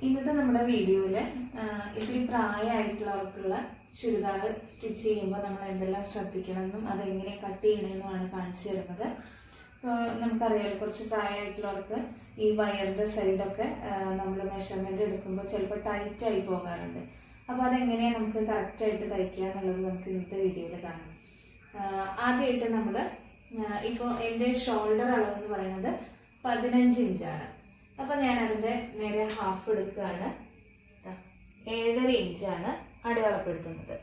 ഇന്നത്തെ നമ്മുടെ വീഡിയോയില് ഇത്തിരി പ്രായമായിട്ടുള്ളവർക്കുള്ള ചുരിദാർ സ്റ്റിച്ച് ചെയ്യുമ്പോൾ നമ്മൾ എന്തെല്ലാം ശ്രദ്ധിക്കണമെന്നും അതെങ്ങനെ കട്ട് ചെയ്യണമെന്നുമാണ് കാണിച്ചു തരുന്നത്. നമുക്കറിയാമല്ലോ, കുറച്ച് പ്രായമായിട്ടുള്ളവർക്ക് ഈ വയറിന്റെ സൈഡൊക്കെ നമ്മൾ മെഷർമെന്റ് എടുക്കുമ്പോൾ ചിലപ്പോൾ ടൈറ്റ് ആയി പോകാറുണ്ട്. അപ്പോൾ അതെങ്ങനെയാണ് നമുക്ക് കറക്റ്റായിട്ട് തയ്ക്കുക എന്നുള്ളത് നമുക്ക് ഇന്നത്തെ വീഡിയോയിൽ കാണാം. ആദ്യമായിട്ട് നമ്മൾ ഇപ്പോൾ എൻ്റെ ഷോൾഡർ അളവെന്ന് പറയുന്നത് 15 ഇഞ്ചാണ്. അപ്പം ഞാൻ അതിൻ്റെ നേരെ ഹാഫ് എടുക്കുകയാണ്. 7.5 ഇഞ്ചാണ് അടയാളപ്പെടുത്തുന്നത്.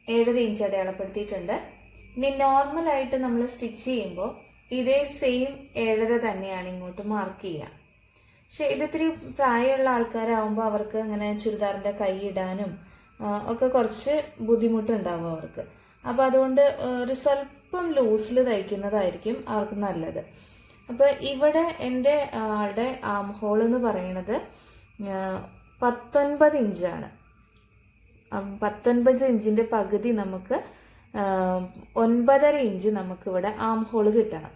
7.5 ഇഞ്ച് അടയാളപ്പെടുത്തിയിട്ടുണ്ട്. ഇനി നോർമലായിട്ട് നമ്മൾ സ്റ്റിച്ച് ചെയ്യുമ്പോൾ ഇതേ സെയിം 7.5 തന്നെയാണ് ഇങ്ങോട്ട് മാർക്ക് ചെയ്യുക. പക്ഷെ ഇതിത്തിരി പ്രായമുള്ള ആൾക്കാരാകുമ്പോൾ അവർക്ക് ഇങ്ങനെ ചുരിദാറിൻ്റെ കൈ ഇടാനും ഒക്കെ കുറച്ച് ബുദ്ധിമുട്ടുണ്ടാവും അവർക്ക്. അപ്പോൾ അതുകൊണ്ട് ഒരു സ്വല്പം ലൂസിൽ തയ്ക്കുന്നതായിരിക്കും അവർക്ക് നല്ലത്. അപ്പോൾ ഇവിടെ എൻ്റെ ആളുടെ ആം ഹോൾ എന്ന് പറയുന്നത് 19 ഇഞ്ചാണ്. 19 ഇഞ്ചിൻ്റെ പകുതി നമുക്ക് 9.5 ഇഞ്ച് നമുക്കിവിടെ ആം ഹോൾ കിട്ടണം.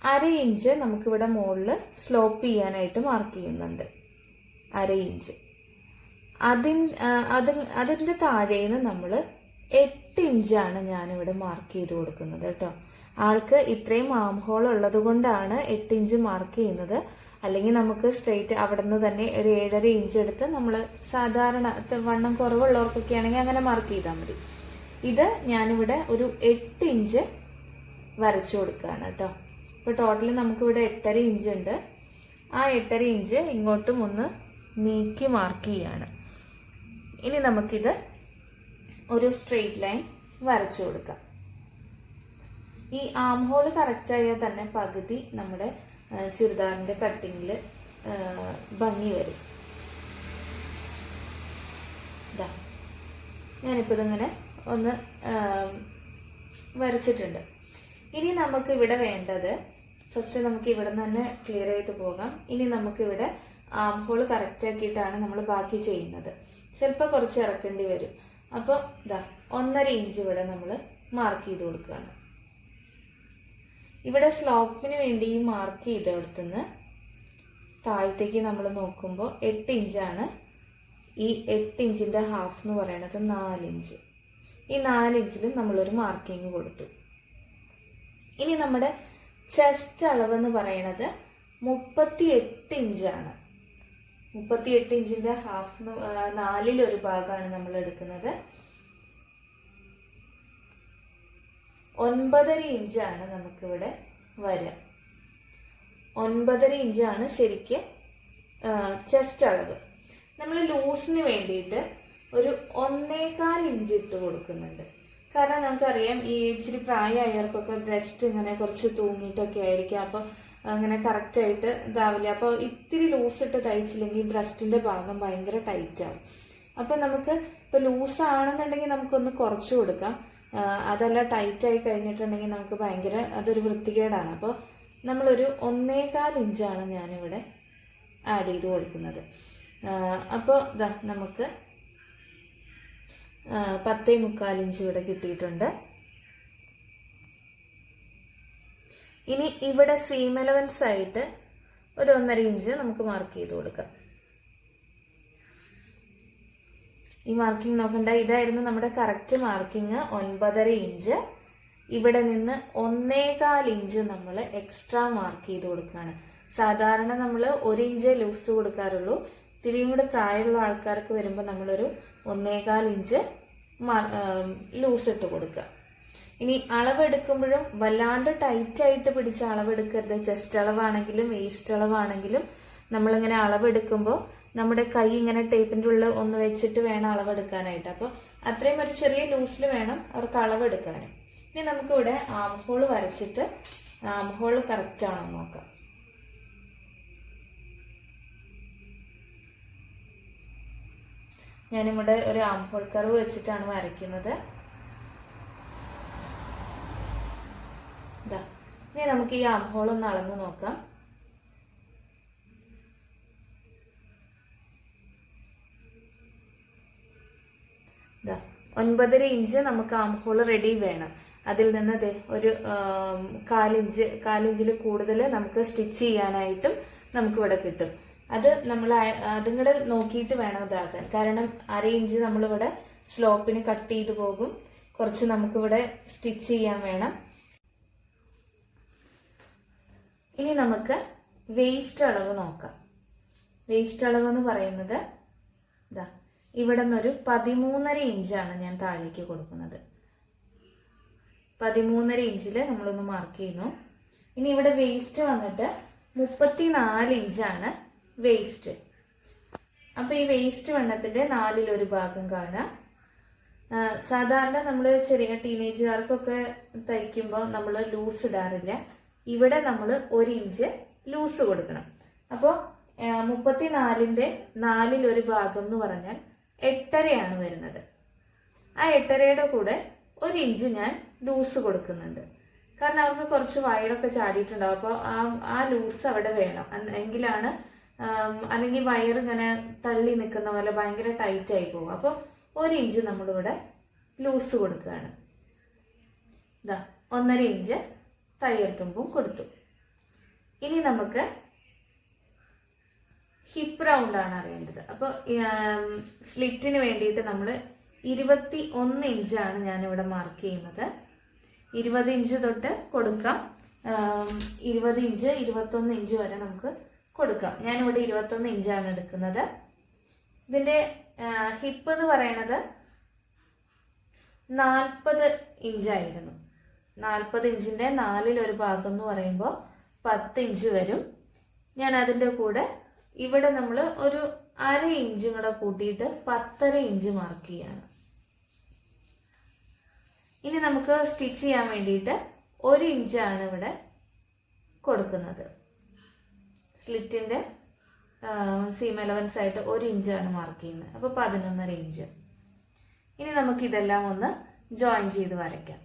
1/2 ഇഞ്ച് നമുക്കിവിടെ മുകളിൽ സ്ലോപ്പ് ചെയ്യാനായിട്ട് മാർക്ക് ചെയ്യുന്നുണ്ട്. 1/2 ഇഞ്ച്. അതിൻ്റെ താഴേന്ന് നമ്മൾ 8 ഇഞ്ചാണ് ഞാനിവിടെ മാർക്ക് ചെയ്ത് കൊടുക്കുന്നത് കേട്ടോ. ആൾക്ക് ഇത്രയും ആം ഹോൾ ഉള്ളത് കൊണ്ടാണ് 8 ഇഞ്ച് മാർക്ക് ചെയ്യുന്നത്. അല്ലെങ്കിൽ നമുക്ക് സ്ട്രെയിറ്റ് അവിടെ നിന്ന് തന്നെ ഒരു 7.5 ഇഞ്ച് എടുത്ത് നമ്മൾ സാധാരണ വണ്ണം കുറവുള്ളവർക്കൊക്കെ ആണെങ്കിൽ അങ്ങനെ മാർക്ക് ചെയ്താൽ മതി. ഇത് ഞാനിവിടെ ഒരു 8 ഇഞ്ച് വരച്ചു കൊടുക്കുകയാണ് കേട്ടോ. ഇപ്പോൾ ടോട്ടലി നമുക്കിവിടെ 8.5 ഇഞ്ച് ഉണ്ട്. ആ 8.5 ഇഞ്ച് ഇങ്ങോട്ടും ഒന്ന് നീക്കി മാർക്ക് ചെയ്യാണ്. ഇനി നമുക്കിത് ഒരു സ്ട്രെയിറ്റ് ലൈൻ വരച്ചു കൊടുക്കാം. ഈ ആം ഹോൾ കറക്റ്റായാൽ തന്നെ പകുതി നമ്മുടെ ചുരിദാറിൻ്റെ കട്ടിങ്ങിൽ ഭംഗി വരും. ഇതാ ഞാനിപ്പോൾ ഇതിങ്ങനെ ഒന്ന് വരച്ചിട്ടുണ്ട്. ഇനി നമുക്ക് ഇവിടെ വേണ്ടത്, ഫസ്റ്റ് നമുക്ക് ഇവിടെ നിന്ന് തന്നെ ക്ലിയർ ചെയ്ത് പോകാം. ഇനി നമുക്കിവിടെ ആം ഹോൾ കറക്റ്റ് ആക്കിയിട്ടാണ് നമ്മൾ ബാക്കി ചെയ്യുന്നത്. ചിലപ്പോൾ കുറച്ച് ഇറക്കേണ്ടി വരും. അപ്പോൾ ഇതാ 1.5 ഇഞ്ച് ഇവിടെ നമ്മൾ മാർക്ക് ചെയ്ത് കൊടുക്കുകയാണ്. ഇവിടെ സ്ലോപ്പിന് വേണ്ടി ഈ മാർക്ക് ചെയ്തെടുത്തുനിന്ന് താഴത്തേക്ക് നമ്മൾ നോക്കുമ്പോൾ 8 ഇഞ്ചാണ്. ഈ 8 ഇഞ്ചിൻ്റെ ഹാഫ് എന്ന് പറയുന്നത് 4 ഇഞ്ച്. ഈ 4 ഇഞ്ചിലും നമ്മളൊരു മാർക്കിങ് കൊടുത്തു. ഇനി നമ്മുടെ ചെസ്റ്റ് അളവെന്ന് പറയുന്നത് 38 ഇഞ്ചാണ്. 38 ഇഞ്ചിൻ്റെ ഹാഫ് 4-1 ഭാഗമാണ് നമ്മൾ എടുക്കുന്നത്. 9.5 ഇഞ്ചാണ് നമുക്കിവിടെ വരിക. 9.5 ഇഞ്ചാണ് ശരിക്ക് ചെസ്റ്റ് അളവ്. നമ്മൾ ലൂസിന് വേണ്ടിയിട്ട് ഒരു 1.25 ഇഞ്ച് ഇട്ട് കൊടുക്കുന്നുണ്ട്. കാരണം നമുക്കറിയാം ഈ ഇച്ചിരി പ്രായമായവർക്കൊക്കെ ബ്രസ്റ്റ് ഇങ്ങനെ കുറച്ച് തൂങ്ങിയിട്ടൊക്കെ ആയിരിക്കും. അപ്പോൾ അങ്ങനെ കറക്റ്റായിട്ട് ഇതാവില്ല. അപ്പോൾ ഇത്തിരി ലൂസ് ഇട്ട് തയ്ച്ചില്ലെങ്കിൽ ബ്രസ്റ്റിൻ്റെ ഭാഗം ഭയങ്കര ടൈറ്റാവും. അപ്പോൾ നമുക്ക് ഇപ്പോൾ ലൂസാണെന്നുണ്ടെങ്കിൽ നമുക്കൊന്ന് കുറച്ച് കൊടുക്കാം. അതല്ല ടൈറ്റായി കഴിഞ്ഞിട്ടുണ്ടെങ്കിൽ നമുക്ക് ഭയങ്കര അതൊരു വൃത്തികേടാണ്. അപ്പോൾ നമ്മളൊരു 1.25 ഇഞ്ചാണ് ഞാനിവിടെ ആഡ് ചെയ്ത് കൊടുക്കുന്നത്. അപ്പോൾ ഇതാ നമുക്ക് 10.25 ഇഞ്ച് ഇവിടെ കിട്ടിയിട്ടുണ്ട്. ഇനി ഇവിടെ സീം അലവൻസ് ആയിട്ട് ഒരു 1.5 ഇഞ്ച് നമുക്ക് മാർക്ക് ചെയ്ത് കൊടുക്കാം. ഈ മാർക്കിംഗ് നോക്കണ്ട, ഇതായിരുന്നു നമ്മുടെ കറക്റ്റ് മാർക്കിങ് 9.5 ഇഞ്ച്. ഇവിടെ നിന്ന് 1.25 ഇഞ്ച് നമ്മൾ എക്സ്ട്രാ മാർക്ക് ചെയ്ത് കൊടുക്കുകയാണ്. സാധാരണ നമ്മൾ 1 ഇഞ്ച് ലൂസ് കൊടുക്കാറുള്ളൂ. ഇത്തിരിയും കൂടെ പ്രായമുള്ള ആൾക്കാർക്ക് വരുമ്പോൾ നമ്മളൊരു 1.25 ഇഞ്ച് ലൂസ് ഇട്ട് കൊടുക്കുക. ഇനി അളവെടുക്കുമ്പോഴും വല്ലാണ്ട് ടൈറ്റായിട്ട് പിടിച്ച അളവെടുക്കരുത്. ചെസ്റ്റ് അളവാണെങ്കിലും വേസ്റ്റ് അളവാണെങ്കിലും നമ്മളിങ്ങനെ അളവെടുക്കുമ്പോൾ നമ്മുടെ കൈ ഇങ്ങനെ ടേപ്പിൻ്റെ ഉള്ളിൽ ഒന്ന് വെച്ചിട്ട് വേണം അളവെടുക്കാനായിട്ട്. അപ്പോൾ അത്രയും ഒരു ചെറിയ ലൂസിൽ വേണം അവർക്ക് അളവെടുക്കാനും. ഇനി നമുക്കിവിടെ ആം ഹോൾ വരച്ചിട്ട് ആം ഹോൾ കറക്റ്റ് ആണോ നോക്കാം. ഞാനിവിടെ ഒരു ആം ഹോൾ കർവ് വെച്ചിട്ടാണ് വരയ്ക്കുന്നത്. ഇതാ ഇനി നമുക്ക് ഈ ആം ഹോൾ ഒന്ന് അളന്ന് നോക്കാം. ഇതാ 9.5 ഇഞ്ച് നമുക്ക് ആം ഹോൾ റെഡി വേണം. അതിൽ നിന്ന് ഒരു 1/4 ഇഞ്ചിൽ കൂടുതൽ നമുക്ക് സ്റ്റിച്ച് ചെയ്യാനായിട്ടും നമുക്കിവിടെ കിട്ടും. അത് നമ്മൾ അതും കൂടെ നോക്കിയിട്ട് വേണം ഇതാക്കാൻ. കാരണം 1/2 ഇഞ്ച് നമ്മളിവിടെ സ്ലോപ്പിന് കട്ട് ചെയ്ത് പോകും. കുറച്ച് നമുക്കിവിടെ സ്റ്റിച്ച് ചെയ്യാൻ വേണം. ഇനി നമുക്ക് വേസ്റ്റ് അളവ് നോക്കാം. വേസ്റ്റ് അളവ് എന്ന് പറയുന്നത് ഇതാ, ഇവിടെ നിന്നൊരു 13.5 ഇഞ്ചാണ് ഞാൻ താഴേക്ക് കൊടുക്കുന്നത്. 13.5 ഇഞ്ചിൽ നമ്മളൊന്ന് മാർക്ക് ചെയ്യുന്നു. ഇനി ഇവിടെ വേസ്റ്റ് വന്നിട്ട് 34 ഇഞ്ചാണ് വേസ്റ്റ്. അപ്പൊ ഈ വേസ്റ്റ് വണ്ണത്തിന്റെ 4/1 ഭാഗം കാണാം. സാധാരണ നമ്മൾ ചെറിയ ടീനേജുകാർക്കൊക്കെ തയ്ക്കുമ്പോൾ നമ്മൾ ലൂസ് ഇടാറില്ല. ഇവിടെ നമ്മൾ 1 ഇഞ്ച് ലൂസ് കൊടുക്കണം. അപ്പോൾ 34ന്റെ 4/1 ഭാഗം എന്ന് പറഞ്ഞാൽ 8.5 വരുന്നത്. ആ 8.5യുടെ കൂടെ 1 ഇഞ്ച് ഞാൻ ലൂസ് കൊടുക്കുന്നുണ്ട്. കാരണം അവർക്ക് കുറച്ച് വയറൊക്കെ ചാടിയിട്ടുണ്ടാവും. അപ്പോൾ ആ ലൂസ് അവിടെ വേണം. എങ്കിലാണ്, അല്ലെങ്കിൽ വയർ ഇങ്ങനെ തള്ളി നിൽക്കുന്ന പോലെ ഭയങ്കര ടൈറ്റ് ആയി പോകും. അപ്പോൾ 1 ഇഞ്ച് നമ്മളിവിടെ ലൂസ് കൊടുക്കുകയാണ്. ഇതാ 1.5 ഇഞ്ച് തയ്യൽ തുമ്പും കൊടുത്തു. ഇനി നമുക്ക് ഹിപ്പ് റൗണ്ട് ആണ് അറിയേണ്ടത്. അപ്പോൾ സ്ലിറ്റിന് വേണ്ടിയിട്ട് നമ്മൾ 21 ഇഞ്ചാണ് ഞാനിവിടെ മാർക്ക് ചെയ്യുന്നത്. 20 ഇഞ്ച് തൊട്ട് കൊടുക്കാം. 20 ഇഞ്ച് 21 ഇഞ്ച് വരെ നമുക്ക് കൊടുക്കാം. ഞാനിവിടെ 21 ഇഞ്ചാണ് എടുക്കുന്നത്. ഇതിന്റെ ഹിപ്പ് എന്ന് പറയണത് 40 ഇഞ്ചായിരുന്നു. 40 ഇഞ്ചിന്റെ 4/1 ഭാഗം എന്ന് പറയുമ്പോൾ 10 ഇഞ്ച് വരും. ഞാൻ അതിന്റെ കൂടെ ഇവിടെ നമ്മൾ ഒരു 1/2 ഇഞ്ചും കൂടെ കൂട്ടിയിട്ട് 10.5 ഇഞ്ച് മാർക്ക് ചെയ്യാണ്. ഇനി നമുക്ക് സ്റ്റിച്ച് ചെയ്യാൻ വേണ്ടിയിട്ട് 1 ഇഞ്ചാണ് ഇവിടെ കൊടുക്കുന്നത്. സ്ലിറ്റിന്റെ സീം അലവൻസ് ആയിട്ട് 1 ഇഞ്ചാണ് മാർക്ക് ചെയ്യുന്നത്. അപ്പോൾ 11.5 ഇഞ്ച്. ഇനി നമുക്ക് ഇതെല്ലാം ഒന്ന് ജോയിൻ ചെയ്ത് വരയ്ക്കാം.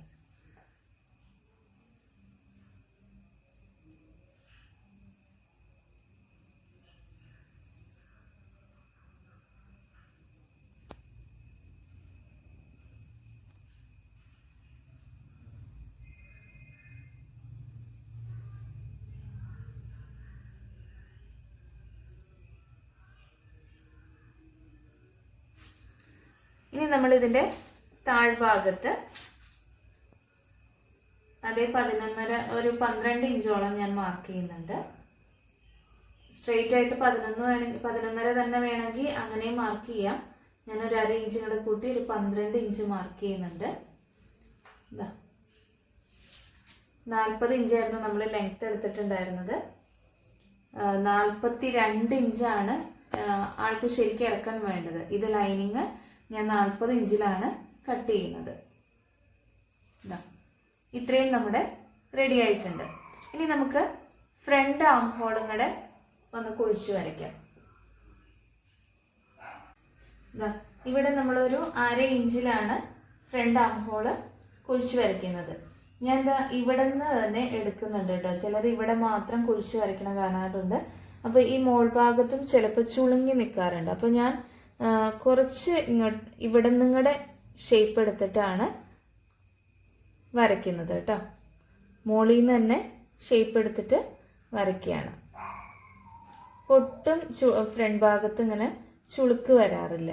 ഇനി നമ്മൾ ഇതിന്റെ താഴ്ഭാഗത്ത് അതേ 11.5 ഒരു 12 ഇഞ്ചോളം ഞാൻ മാർക്ക് ചെയ്യുന്നുണ്ട്. സ്ട്രെയിറ്റ് ആയിട്ട് 11.5 തന്നെ വേണമെങ്കിൽ അങ്ങനെ മാർക്ക് ചെയ്യാം. ഞാൻ ഒരു 1/2 ഇഞ്ച് കൂടെ കൂട്ടി ഒരു 12 ഇഞ്ച് മാർക്ക് ചെയ്യുന്നുണ്ട്. 40 ഇഞ്ചായിരുന്നു നമ്മൾ ലെങ്ത് എടുത്തിട്ടുണ്ടായിരുന്നത്. 42 ഇഞ്ചാണ് ആൾക്ക് ശരിക്കും ഇറക്കാൻ വേണ്ടത്. ഇത് ലൈനിങ് ഞാൻ 40 ഇഞ്ചിലാണ് കട്ട് ചെയ്യുന്നത്. ഇത്രയും നമ്മുടെ റെഡി ആയിട്ടുണ്ട്. ഇനി നമുക്ക് ഫ്രണ്ട് ആം ഹോളും കൂടെ ഒന്ന് കുഴിച്ചു വരയ്ക്കാം. ഇവിടെ നമ്മളൊരു 1/2 ഇഞ്ചിലാണ് ഫ്രണ്ട് ആം ഹോള് കുഴിച്ചു വരയ്ക്കുന്നത്. ഞാൻ ഇവിടെ നിന്ന് തന്നെ എടുക്കുന്നുണ്ട് കേട്ടോ. ചിലർ ഇവിടെ മാത്രം കുഴിച്ചു വരയ്ക്കണ കാണാറുണ്ട്. അപ്പോൾ ഈ മോൾ ഭാഗത്തും ചിലപ്പോൾ ചുളുങ്ങി നിൽക്കാറുണ്ട്. അപ്പോൾ ഞാൻ കുറച്ച് ഇങ്ങോട്ട് ഇവിടെ നിങ്ങളുടെ ഷേപ്പ് എടുത്തിട്ടാണ് വരയ്ക്കുന്നത് കേട്ടോ. മോളിൽ നിന്ന് തന്നെ ഷേപ്പ് എടുത്തിട്ട് വരയ്ക്കുകയാണ്. ഒട്ടും ഫ്രണ്ട് ഭാഗത്ത് ഇങ്ങനെ ചുളുക്ക് വരാറില്ല.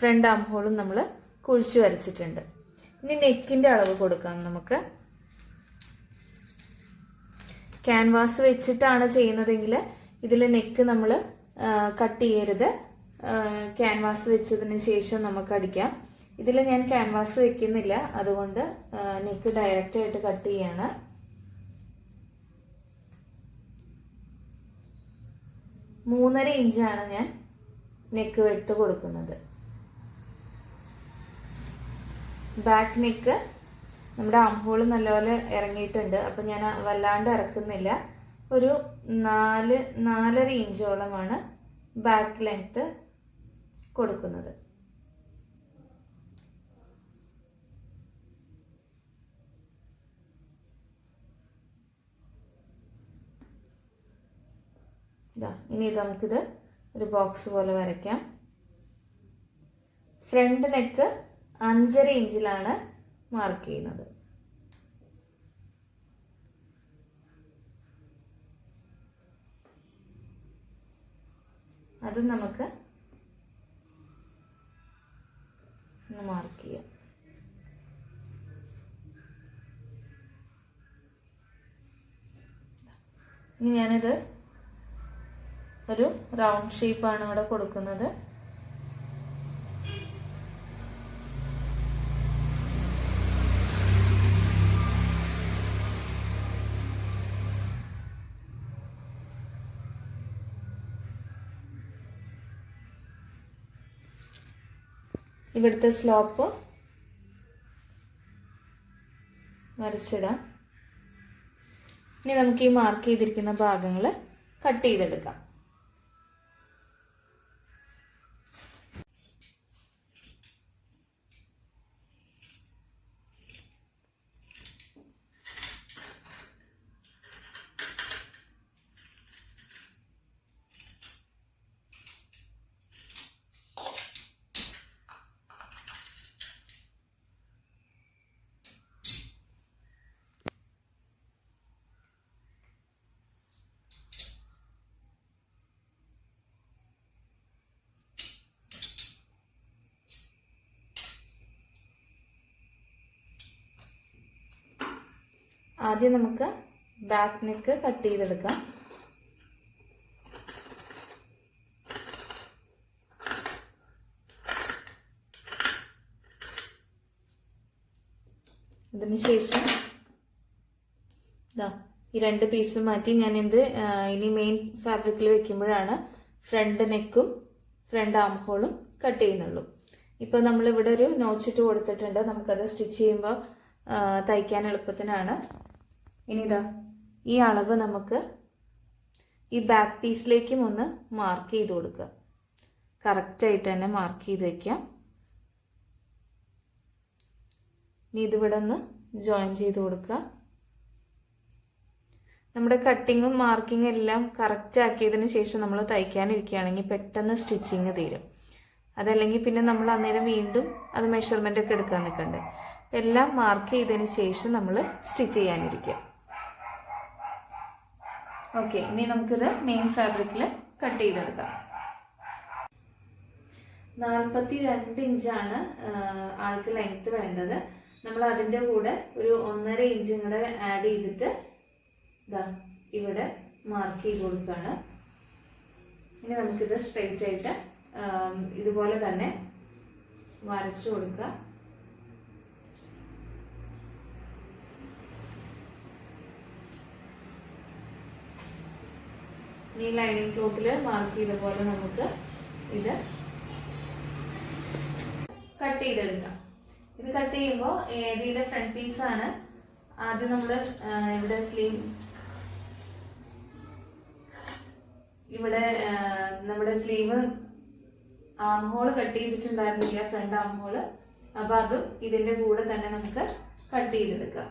ഫ്രണ്ട് ആം ഹോളും നമ്മൾ കുഴിച്ചു വരച്ചിട്ടുണ്ട്. ഇനി നെക്കിന്റെ അളവ് കൊടുക്കാം. നമുക്ക് ക്യാൻവാസ് വെച്ചിട്ടാണ് ചെയ്യുന്നതെങ്കിൽ ഇതിൽ നെക്ക് നമ്മൾ കട്ട് ചെയ്യരുത്. ക്യാൻവാസ് വെച്ചതിന് ശേഷം നമുക്ക് അടിക്കാം. ഇതിൽ ഞാൻ ക്യാൻവാസ് വെക്കുന്നില്ല, അതുകൊണ്ട് നെക്ക് ഡയറക്റ്റ് ആയിട്ട് കട്ട് ചെയ്യാണ്. മൂന്നര ഇഞ്ചാണ് ഞാൻ നെക്ക് വെട്ട് കൊടുക്കുന്നത്. ബാക്ക് നെക്ക് നമ്മുടെ ആം ഹോള് നല്ലപോലെ ഇറങ്ങിയിട്ടുണ്ട്. അപ്പം ഞാൻ വല്ലാണ്ട് ഇറക്കുന്നില്ല. ഒരു 4-4.5 ഇഞ്ചോളമാണ് ബാക്ക് ലെങ്ത് കൊടുക്കുന്നത്. ഇനി നമുക്കിത് ഒരു ബോക്സ് പോലെ വരയ്ക്കാം. ഫ്രണ്ട് നെക്ക് 5.5 ഇഞ്ചിലാണ് മാർക്ക് ചെയ്യുന്നത്. അത് നമുക്ക് മാർക്ക് ചെയ്യാം. ഇനി ഞാനിത് ഒരു റൗണ്ട് ഷേപ്പാണ് ഇവിടെ കൊടുക്കുന്നത്. ഇവിടുത്തെ സ്ലോപ്പ് വരച്ചിടാം. ഇനി നമുക്ക് ഈ മാർക്ക് ചെയ്തിരിക്കുന്ന ഭാഗങ്ങൾ കട്ട് ചെയ്തെടുക്കാം. ആദ്യം നമുക്ക് ബാക്ക് നെക്ക് കട്ട് ചെയ്തെടുക്കാം. അതിനുശേഷം ഈ 2 പീസ് മാറ്റി ഞാൻ ഇനി മെയിൻ ഫാബ്രിക്കിൽ വെക്കുമ്പോഴാണ് ഫ്രണ്ട് നെക്കും ഫ്രണ്ട് ആം ഹോളും കട്ട് ചെയ്യുന്നുള്ളൂ. ഇപ്പോൾ നമ്മളിവിടെ ഒരു നോച്ചിട്ട് കൊടുത്തിട്ടുണ്ട്. നമുക്കത് സ്റ്റിച്ച് ചെയ്യുമ്പോൾ തയ്ക്കാൻ എളുപ്പത്തിനാണ്. ഇനി ഈ അളവ് നമുക്ക് ഈ ബാക്ക് പീസിലേക്കും ഒന്ന് മാർക്ക് ചെയ്ത് കൊടുക്കുക. കറക്റ്റായിട്ട് തന്നെ മാർക്ക് ചെയ്ത് വയ്ക്കാം. ഇനി ഇതിവിടെ ഒന്ന് ജോയിൻ ചെയ്ത് കൊടുക്കുക. നമ്മുടെ കട്ടിങ്ങും മാർക്കിങ്ങും എല്ലാം കറക്റ്റ് ആക്കിയതിന് ശേഷം നമ്മൾ തയ്ക്കാനിരിക്കുകയാണെങ്കിൽ പെട്ടെന്ന് സ്റ്റിച്ചിങ് തീരും. അതല്ലെങ്കിൽ പിന്നെ നമ്മൾ അന്നേരം വീണ്ടും അത് മെഷർമെൻ്റ് ഒക്കെ എടുക്കാൻ നിൽക്കണ്ടേ. എല്ലാം മാർക്ക് ചെയ്തതിന് ശേഷം നമ്മൾ സ്റ്റിച്ച് ചെയ്യാനിരിക്കുക. ഓക്കെ, ഇനി നമുക്കിത് മെയിൻ ഫാബ്രിക്കിൽ കട്ട് ചെയ്തെടുക്കാം. 42 ഇഞ്ചാണ് ആൾക്ക് ലെങ്ത് വേണ്ടത്. നമ്മൾ അതിൻ്റെ കൂടെ ഒരു 1.5 ഇഞ്ചും കൂടെ ആഡ് ചെയ്തിട്ട് ഇവിടെ മാർക്ക് ചെയ്ത് കൊടുക്കുകയാണ്. ഇനി നമുക്കിത് സ്ട്രെയിറ്റ് ആയിട്ട് ഇതുപോലെ തന്നെ വരച്ചു കൊടുക്കുക. ഈ ലൈനിങ് ക്ലോത്തിൽ മാർക്ക് ചെയ്ത പോലെ നമുക്ക് ഇത് കട്ട് ചെയ്തെടുക്കാം. ഇത് കട്ട് ചെയ്യുമ്പോൾ ഇതിയുടെ ഫ്രണ്ട് പീസാണ്. ആദ്യം നമ്മൾ ഇവിടെ നമ്മുടെ സ്ലീവ് ആം ഹോൾ കട്ട് ചെയ്തിട്ടുണ്ടായിരുന്നില്ല, ഫ്രണ്ട് ആം ഹോള്. അപ്പോൾ അതും ഇതിൻ്റെ കൂടെ തന്നെ നമുക്ക് കട്ട് ചെയ്തെടുക്കാം.